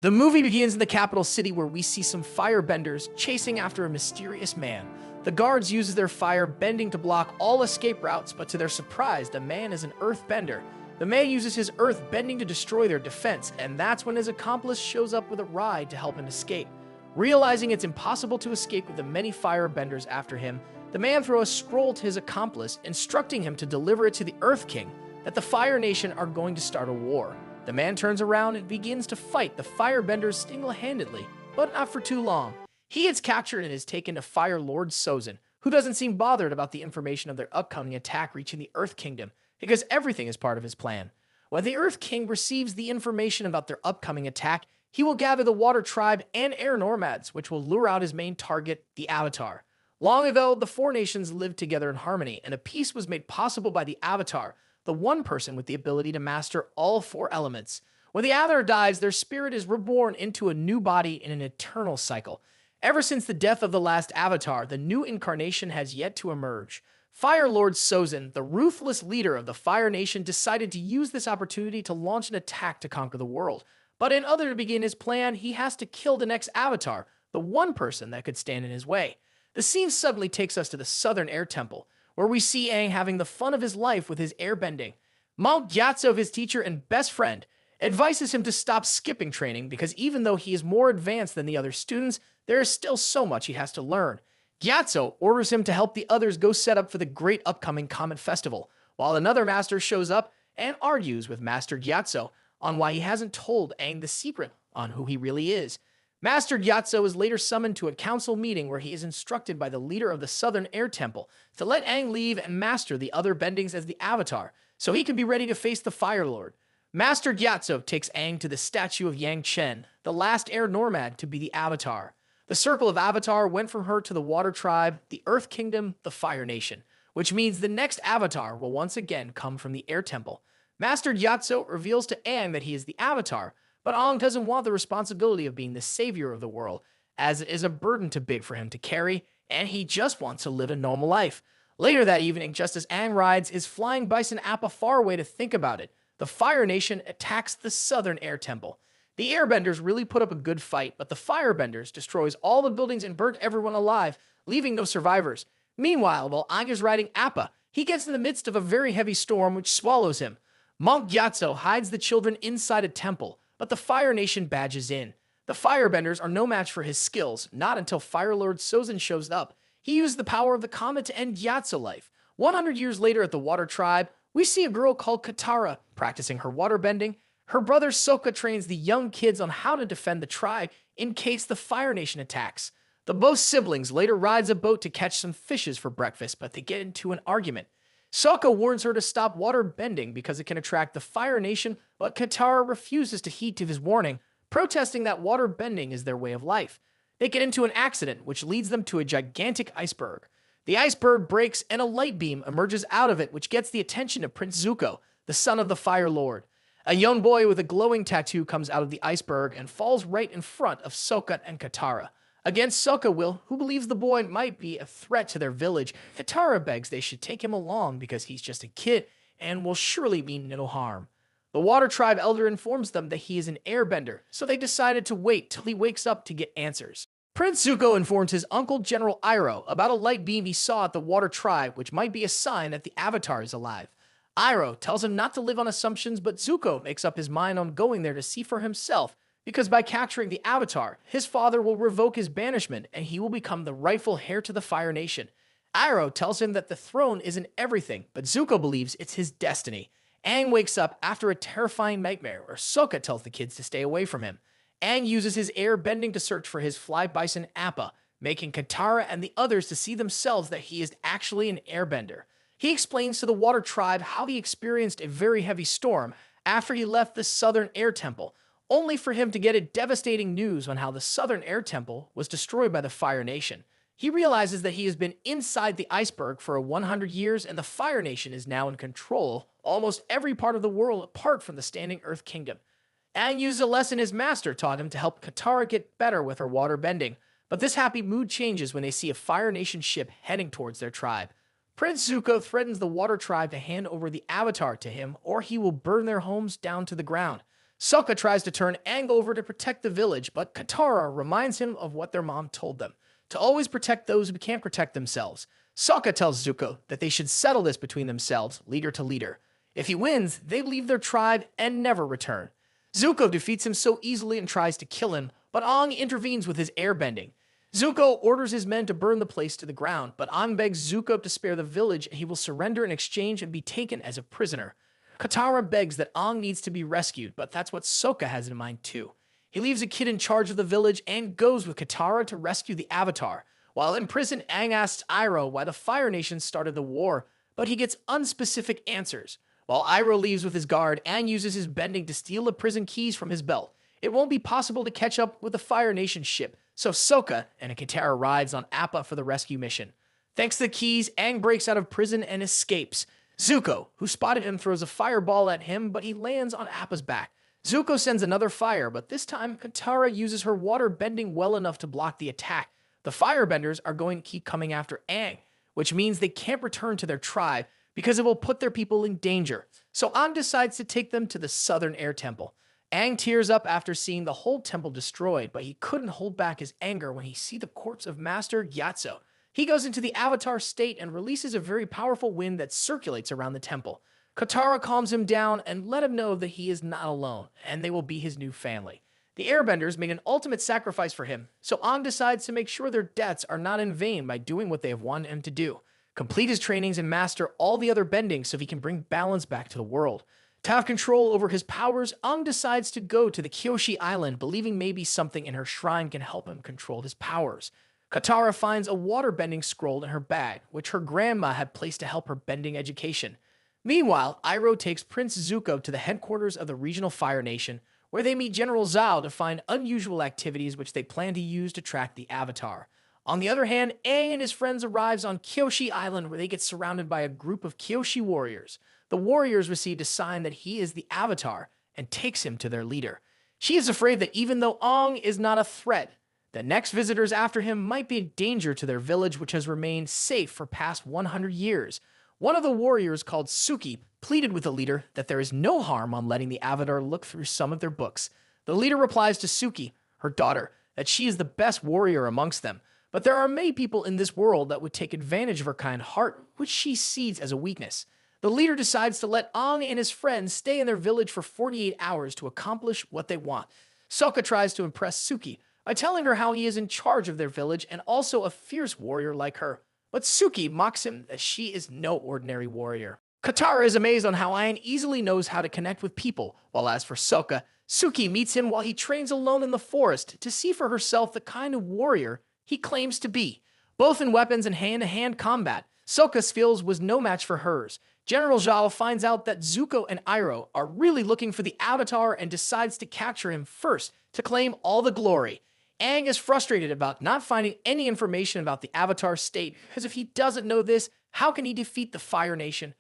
The movie begins in the capital city where we see some firebenders chasing after a mysterious man. The guards use their fire bending to block all escape routes, but to their surprise, the man is an earthbender. The man uses his earth bending to destroy their defense, and that's when his accomplice shows up with a ride to help him escape. Realizing it's impossible to escape with the many firebenders after him, the man throws a scroll to his accomplice, instructing him to deliver it to the Earth King, that the Fire Nation are going to start a war. The man turns around and begins to fight the firebenders single-handedly, but not for too long. He gets captured and is taken to Fire Lord Sozin, who doesn't seem bothered about the information of their upcoming attack reaching the Earth Kingdom, because everything is part of his plan. When the Earth King receives the information about their upcoming attack, he will gather the Water Tribe and Air Nomads, which will lure out his main target, the Avatar. Long ago, the four nations lived together in harmony, and a peace was made possible by the Avatar, the one person with the ability to master all four elements. When the Avatar dies, their spirit is reborn into a new body in an eternal cycle. Ever since the death of the last Avatar, the new incarnation has yet to emerge. Fire Lord Sozin, the ruthless leader of the Fire Nation, decided to use this opportunity to launch an attack to conquer the world. But in order to begin his plan, he has to kill the next Avatar, the one person that could stand in his way. The scene suddenly takes us to the Southern Air Temple, where we see Aang having the fun of his life with his airbending. Mount Gyatso, his teacher and best friend, advises him to stop skipping training because even though he is more advanced than the other students, there is still so much he has to learn. Gyatso orders him to help the others go set up for the great upcoming Comet Festival, while another master shows up and argues with Master Gyatso on why he hasn't told Aang the secret on who he really is. Master Gyatso is later summoned to a council meeting where he is instructed by the leader of the Southern Air Temple to let Aang leave and master the other bendings as the Avatar, so he can be ready to face the Fire Lord. Master Gyatso takes Aang to the statue of Yang Chen, the last Air Nomad to be the Avatar. The Circle of Avatar went from her to the Water Tribe, the Earth Kingdom, the Fire Nation, which means the next Avatar will once again come from the Air Temple. Master Gyatso reveals to Aang that he is the Avatar, but Aang doesn't want the responsibility of being the savior of the world, as it is a burden too big for him to carry, and he just wants to live a normal life. Later that evening, just as Aang rides his flying bison Appa far away to think about it, the Fire Nation attacks the Southern Air Temple. The Airbenders really put up a good fight, but the Firebenders destroys all the buildings and burnt everyone alive, leaving no survivors. Meanwhile, while Aang is riding Appa, he gets in the midst of a very heavy storm which swallows him. Monk Gyatso hides the children inside a temple, but the Fire Nation badges in. The Firebenders are no match for his skills, not until Fire Lord Sozin shows up. He used the power of the comet to end Gyatso life. 100 years later at the Water Tribe, we see a girl called Katara practicing her waterbending. Her brother Sokka trains the young kids on how to defend the tribe in case the Fire Nation attacks. The both siblings later rides a boat to catch some fishes for breakfast, but they get into an argument. Sokka warns her to stop water bending because it can attract the Fire Nation, but Katara refuses to heed to his warning, protesting that water bending is their way of life. They get into an accident, which leads them to a gigantic iceberg. The iceberg breaks and a light beam emerges out of it, which gets the attention of Prince Zuko, the son of the Fire Lord. A young boy with a glowing tattoo comes out of the iceberg and falls right in front of Sokka and Katara. Against Sokka will, who believes the boy might be a threat to their village, Katara begs they should take him along because he's just a kid and will surely mean no harm. The Water Tribe elder informs them that he is an airbender, so they decided to wait till he wakes up to get answers. Prince Zuko informs his uncle General Iroh about a light beam he saw at the Water Tribe, which might be a sign that the Avatar is alive. Iroh tells him not to live on assumptions, but Zuko makes up his mind on going there to see for himself, because by capturing the Avatar, his father will revoke his banishment and he will become the rightful heir to the Fire Nation. Iroh tells him that the throne isn't everything, but Zuko believes it's his destiny. Aang wakes up after a terrifying nightmare where Sokka tells the kids to stay away from him. Aang uses his air bending to search for his fly bison Appa, making Katara and the others to see themselves that he is actually an airbender. He explains to the Water Tribe how he experienced a very heavy storm after he left the Southern Air Temple, only for him to get a devastating news on how the Southern Air Temple was destroyed by the Fire Nation. He realizes that he has been inside the iceberg for 100 years and the Fire Nation is now in control almost every part of the world apart from the standing Earth Kingdom. Aang used a lesson his master taught him to help Katara get better with her water bending, but this happy mood changes when they see a Fire Nation ship heading towards their tribe. Prince Zuko threatens the Water Tribe to hand over the Avatar to him or he will burn their homes down to the ground. Sokka tries to turn Aang over to protect the village, but Katara reminds him of what their mom told them, to always protect those who can't protect themselves. Sokka tells Zuko that they should settle this between themselves, leader to leader. If he wins, they leave their tribe and never return. Zuko defeats him so easily and tries to kill him, but Aang intervenes with his airbending. Zuko orders his men to burn the place to the ground, but Aang begs Zuko to spare the village and he will surrender in exchange and be taken as a prisoner. Katara begs that Aang needs to be rescued, but that's what Sokka has in mind too. He leaves a kid in charge of the village and goes with Katara to rescue the Avatar. While in prison, Aang asks Iroh why the Fire Nation started the war, but he gets unspecific answers. While Iroh leaves with his guard, Aang uses his bending to steal the prison keys from his belt. It won't be possible to catch up with the Fire Nation ship, so Sokka and Katara rides on Appa for the rescue mission. Thanks to the keys, Aang breaks out of prison and escapes. Zuko, who spotted him, throws a fireball at him, but he lands on Appa's back. Zuko sends another fire, but this time Katara uses her water bending well enough to block the attack. The firebenders are going to keep coming after Aang, which means they can't return to their tribe because it will put their people in danger. So Aang decides to take them to the Southern Air Temple. Aang tears up after seeing the whole temple destroyed, but he couldn't hold back his anger when he sees the corpse of Master Gyatso. He goes into the Avatar state and releases a very powerful wind that circulates around the temple. Katara calms him down and let him know that he is not alone, and they will be his new family. The Airbenders made an ultimate sacrifice for him, so Aang decides to make sure their deaths are not in vain by doing what they have wanted him to do. Complete his trainings and master all the other bendings so he can bring balance back to the world. To have control over his powers, Aang decides to go to the Kyoshi Island, believing maybe something in her shrine can help him control his powers. Katara finds a water-bending scroll in her bag, which her grandma had placed to help her bending education. Meanwhile, Iroh takes Prince Zuko to the headquarters of the regional Fire Nation, where they meet General Zhao to find unusual activities which they plan to use to track the Avatar. On the other hand, Aang and his friends arrives on Kyoshi Island, where they get surrounded by a group of Kyoshi warriors. The warriors received a sign that he is the Avatar and takes him to their leader. She is afraid that even though Aang is not a threat, the next visitors after him might be a danger to their village, which has remained safe for past 100 years. One of the warriors, called Suki, pleaded with the leader that there is no harm on letting the Avatar look through some of their books. The leader replies to Suki, her daughter, that she is the best warrior amongst them, but there are many people in this world that would take advantage of her kind heart, which she sees as a weakness. The leader decides to let Aang and his friends stay in their village for 48 hours to accomplish what they want. Sokka tries to impress Suki by telling her how he is in charge of their village and also a fierce warrior like her. But Suki mocks him that she is no ordinary warrior. Katara is amazed on how Aang easily knows how to connect with people, while as for Sokka, Suki meets him while he trains alone in the forest to see for herself the kind of warrior he claims to be. Both in weapons and hand-to-hand combat, Sokka's skills was no match for hers. General Zhao finds out that Zuko and Iroh are really looking for the Avatar and decides to capture him first to claim all the glory. Aang is frustrated about not finding any information about the Avatar state, because if he doesn't know this, how can he defeat the Fire Nation?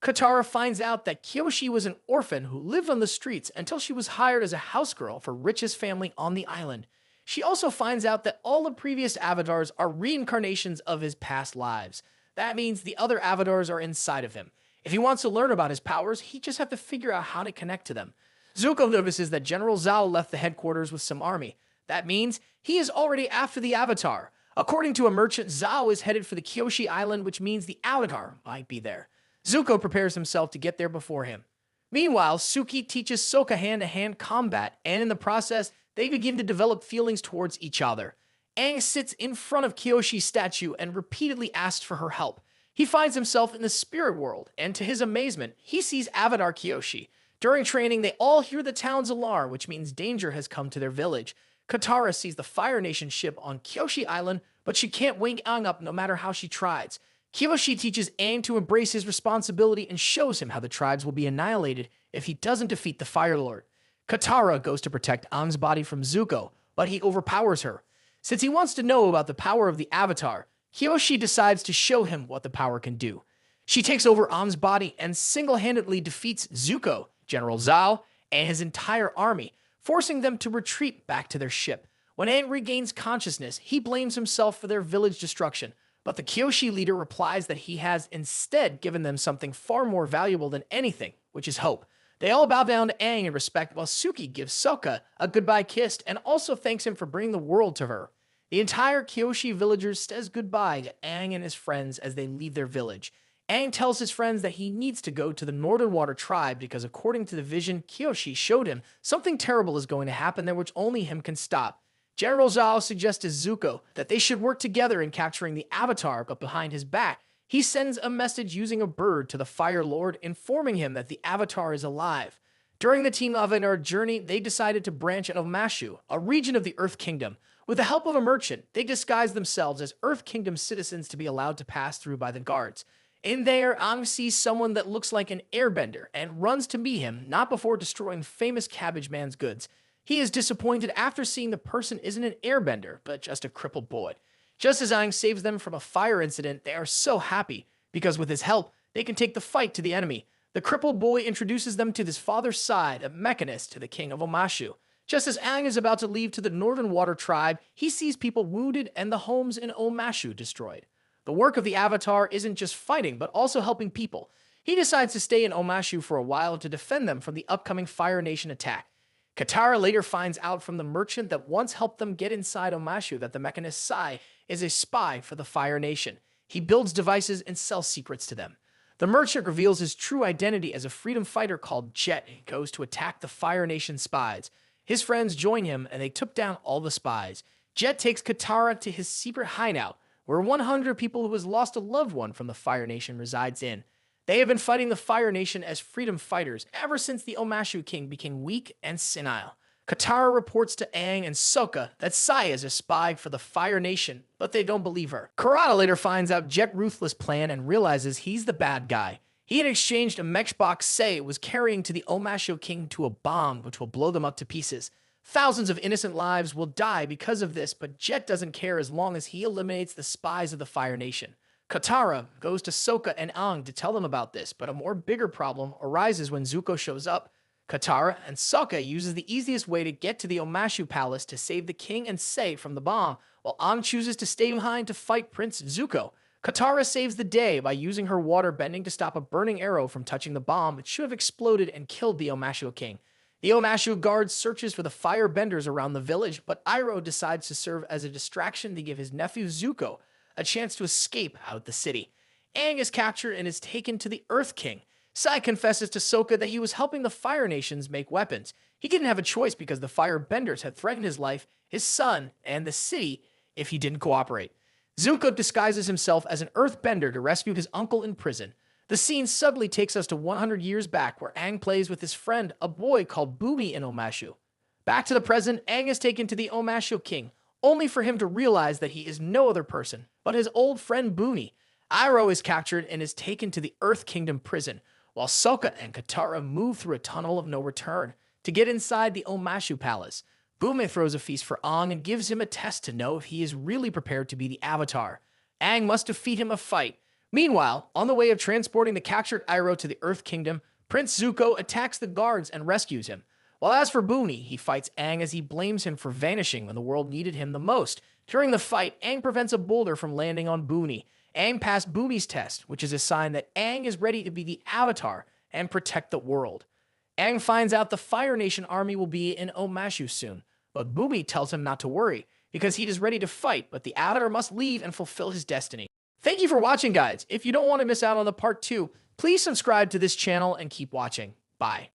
Katara finds out that Kyoshi was an orphan who lived on the streets until she was hired as a housegirl for richest family on the island. She also finds out that all the previous Avatars are reincarnations of his past lives. That means the other Avatars are inside of him. If he wants to learn about his powers, he just have to figure out how to connect to them. Zuko notices that General Zhao left the headquarters with some army. That means he is already after the Avatar. According to a merchant, Zhao is headed for the Kyoshi Island, which means the Avatar might be there. Zuko prepares himself to get there before him. Meanwhile, Suki teaches Sokka hand-to-hand combat, and in the process, they begin to develop feelings towards each other. Aang sits in front of Kyoshi's statue and repeatedly asks for her help. He finds himself in the spirit world, and to his amazement, he sees Avatar Kyoshi. During training, they all hear the town's alarm, which means danger has come to their village. Katara sees the Fire Nation ship on Kyoshi Island, but she can't wake Aang up no matter how she tries. Kyoshi teaches Aang to embrace his responsibility and shows him how the tribes will be annihilated if he doesn't defeat the Fire Lord. Katara goes to protect Aang's body from Zuko, but he overpowers her. Since he wants to know about the power of the Avatar, Kyoshi decides to show him what the power can do. She takes over Aang's body and single-handedly defeats Zuko, General Zhao, and his entire army, forcing them to retreat back to their ship. When Aang regains consciousness, he blames himself for their village destruction, but the Kyoshi leader replies that he has instead given them something far more valuable than anything, which is hope. They all bow down to Aang in respect while Suki gives Sokka a goodbye kiss and also thanks him for bringing the world to her. The entire Kyoshi villagers says goodbye to Aang and his friends as they leave their village. Aang tells his friends that he needs to go to the Northern Water tribe because according to the vision Kyoshi showed him, something terrible is going to happen there which only him can stop. General Zhao suggests to Zuko that they should work together in capturing the Avatar, but behind his back, he sends a message using a bird to the Fire Lord, informing him that the Avatar is alive. During the Team Avatar journey, they decided to branch out of Mashu, a region of the Earth Kingdom. With the help of a merchant, they disguised themselves as Earth Kingdom citizens to be allowed to pass through by the guards. In there, Aang sees someone that looks like an airbender and runs to meet him, not before destroying famous Cabbage Man's goods. He is disappointed after seeing the person isn't an airbender, but just a crippled boy. Just as Aang saves them from a fire incident, they are so happy, because with his help, they can take the fight to the enemy. The crippled boy introduces them to his father's side, a mechanist to the king of Omashu. Just as Aang is about to leave to the Northern Water tribe, he sees people wounded and the homes in Omashu destroyed. The work of the Avatar isn't just fighting, but also helping people. He decides to stay in Omashu for a while to defend them from the upcoming Fire Nation attack. Katara later finds out from the merchant that once helped them get inside Omashu that the mechanist Sai is a spy for the Fire Nation. He builds devices and sells secrets to them. The merchant reveals his true identity as a freedom fighter called Jet and goes to attack the Fire Nation spies. His friends join him and they took down all the spies. Jet takes Katara to his secret hideout, where 100 people who has lost a loved one from the Fire Nation resides in. They have been fighting the Fire Nation as freedom fighters ever since the Omashu king became weak and senile. Katara reports to Aang and Sokka that Sai is a spy for the Fire Nation, but they don't believe her. Kurata later finds out Jet's ruthless plan and realizes he's the bad guy. He had exchanged a mech box Sai was carrying to the Omashu king to a bomb which will blow them up to pieces. Thousands of innocent lives will die because of this, but Jet doesn't care as long as he eliminates the spies of the Fire Nation. Katara goes to Sokka and Aang to tell them about this, but a more bigger problem arises when Zuko shows up. Katara and Sokka uses the easiest way to get to the Omashu palace to save the king and Sai from the bomb, while Aang chooses to stay behind to fight Prince Zuko. Katara saves the day by using her water bending to stop a burning arrow from touching the bomb, which should have exploded and killed the Omashu king. The Omashu guard searches for the fire benders around the village, but Iroh decides to serve as a distraction to give his nephew Zuko a chance to escape out of the city. Aang is captured and is taken to the Earth King. Sai confesses to Sokka that he was helping the Fire Nations make weapons. He didn't have a choice because the Fire Benders had threatened his life, his son, and the city if he didn't cooperate. Zuko disguises himself as an Earth Bender to rescue his uncle in prison. The scene suddenly takes us to 100 years back where Aang plays with his friend, a boy called Bumi in Omashu. Back to the present, Aang is taken to the Omashu king, only for him to realize that he is no other person but his old friend Bumi. Iroh is captured and is taken to the Earth Kingdom prison, while Sokka and Katara move through a tunnel of no return to get inside the Omashu palace. Bumi throws a feast for Aang and gives him a test to know if he is really prepared to be the Avatar. Aang must defeat him a fight. Meanwhile, on the way of transporting the captured Iroh to the Earth Kingdom, Prince Zuko attacks the guards and rescues him. While as for Bumi, he fights Aang as he blames him for vanishing when the world needed him the most. During the fight, Aang prevents a boulder from landing on Bumi. Aang passed Bumi's test, which is a sign that Aang is ready to be the Avatar and protect the world. Aang finds out the Fire Nation army will be in Omashu soon, but Bumi tells him not to worry, because he is ready to fight, but the Avatar must leave and fulfill his destiny. Thank you for watching, guys. If you don't want to miss out on the part 2, please subscribe to this channel and keep watching. Bye.